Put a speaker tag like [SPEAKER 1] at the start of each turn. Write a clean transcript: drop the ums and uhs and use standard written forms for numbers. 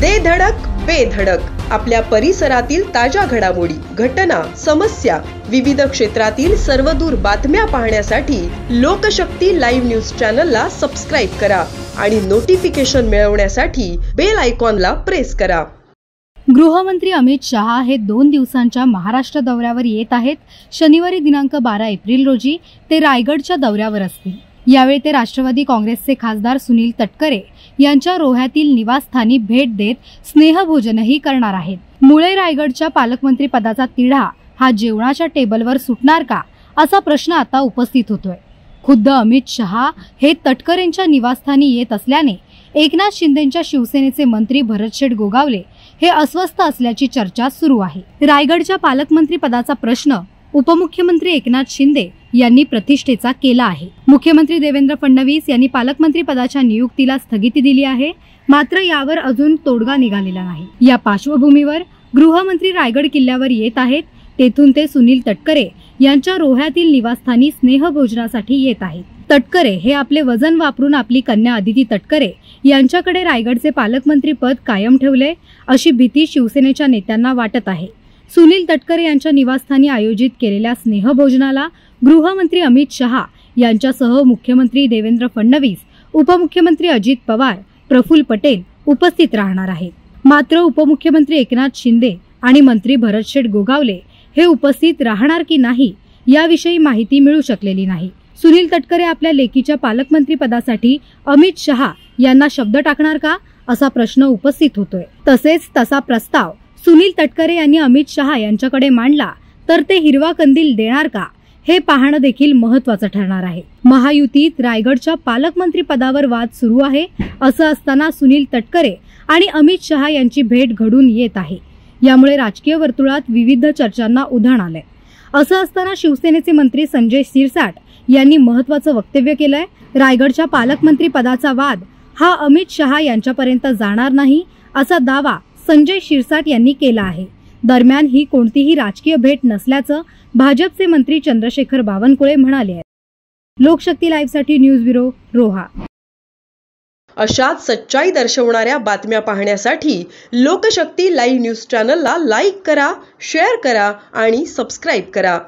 [SPEAKER 1] दे धडक बेधडक आपल्या परिसरातील ताज्या घडामोडी, घटना, समस्या, विविध क्षेत्रातील सर्वदूर बातम्या पाहण्यासाठी लोकशक्ती लाईव्ह न्यूज चॅनलला सबस्क्राईब करा आणि नोटिफिकेशन मिळवण्यासाठी बेल आयकॉनला प्रेस करा।
[SPEAKER 2] गृहमंत्री अमित शहा हे 2 दिवसांच्या महाराष्ट्र दौऱ्यावर येत आहेत। शनिवारी दिनांक 12 एप्रिल रोजी ते रायगडच्या दौऱ्यावर असतील। यावेळी ते राष्ट्रवादी काँग्रेसचे खासदार सुनील तटकरे यांच्या रोह्यातील निवासस्थानी भेट देत स्नेहभोजनही करणार आहेत। मुळे रायगडच्या पालकमंत्री पदाचा तिढा हा जेवणाच्या टेबलवर सुटणार का, असा प्रश्न आता उपस्थित होतोय। खुद्द अमित शहा हे तटकरेंच्या निवासस्थानी येत असल्याने एकनाथ शिंदेंच्या शिवसेनेचे मंत्री भरतशेठ गोगावले हे अस्वस्थ असल्याची चर्चा सुरू आहे। रायगडच्या पालकमंत्री पदाचा प्रश्न उपमुख्यमंत्री एकनाथ शिंदे यांनी प्रतिष्ठेचा केला आहे। मुख्यमंत्री देवेंद्र फडणवीस यांनी पालकमंत्री पदाच्या नियुक्तीला स्थगिती दिली आहे, मात्र यावर अजून तोडगा निघालेला नाही। या पार्श्वभूमीवर गृहमंत्री रायगड किल्ल्यावर येत आहेत। तेथून ते सुनील तटकरे यांच्या रोह्यातील निवासस्थानी स्नेहभोजनासाठी येत आहेत। तटकरे हे आपले वजन वापरून आपली कन्या अदिती तटकरे यांच्याकडे रायगडचे पालकमंत्री पद कायम ठेवले अशी भीती शिवसेनेच्या नेत्यांना वाटत आहे। सुनील तटकरे यांच्या निवासस्थानी आयोजित केलेल्या स्नेहभोजनाला गृहमंत्री अमित शहा यांच्यासह मुख्यमंत्री देवेंद्र फडणवीस, उपमुख्यमंत्री अजित पवार, प्रफुल्ल पटेल उपस्थित राहणार आहेत। मात्र उपमुख्यमंत्री एकनाथ शिंदे आणि मंत्री भरतशेठ गोगावले हे उपस्थित राहणार की नाही याविषयी माहिती मिळू शकलेली नाही। सुनील तटकरे आपल्या लेकीच्या पालकमंत्री पदासाठी अमित शहा यांना शब्द टाकणार का, असा प्रश्न उपस्थित होतोय। तसेच तसा प्रस्ताव सुनील तटकरे यांनी अमित शहा यांच्याकडे मांडला तर ते हिरवा कंदील देणार का, हे पाहणं देखील महत्त्वाचं ठरणार आहे। महायुतीत रायगडच्या पालकमंत्री पदावर वाद सुरू आहे। असं असताना सुनील तटकरे आणि अमित शहा यांची भेट घडून येत आहे। यामुळे राजकीय वर्तुळात विविध चर्चांना उधाण आलंय। असं असताना शिवसेनेचे मंत्री संजय शिरसाट यांनी महत्त्वाचं वक्तव्य केलंय। रायगडच्या पालकमंत्री पदाचा वाद हा अमित शहा यांच्यापर्यंत जाणार नाही, असा दावा संजय शिरसाट यांनी केला आहे। दरम्यान ही कोणतीही राजकीय भेट नसल्याचं भाजपचे मंत्री चंद्रशेखर बावनकुळे म्हणाले आहेत। लोकशक्ती लाईव्ह साठी न्यूज ब्युरो, रोहा।
[SPEAKER 1] अशाच सच्चाई दर्शवणाऱ्या बातम्या पाहण्यासाठी लोकशक्ती लाईव्ह न्यूज चॅनलला लाईक करा, शेअर करा आणि सबस्क्राईब करा।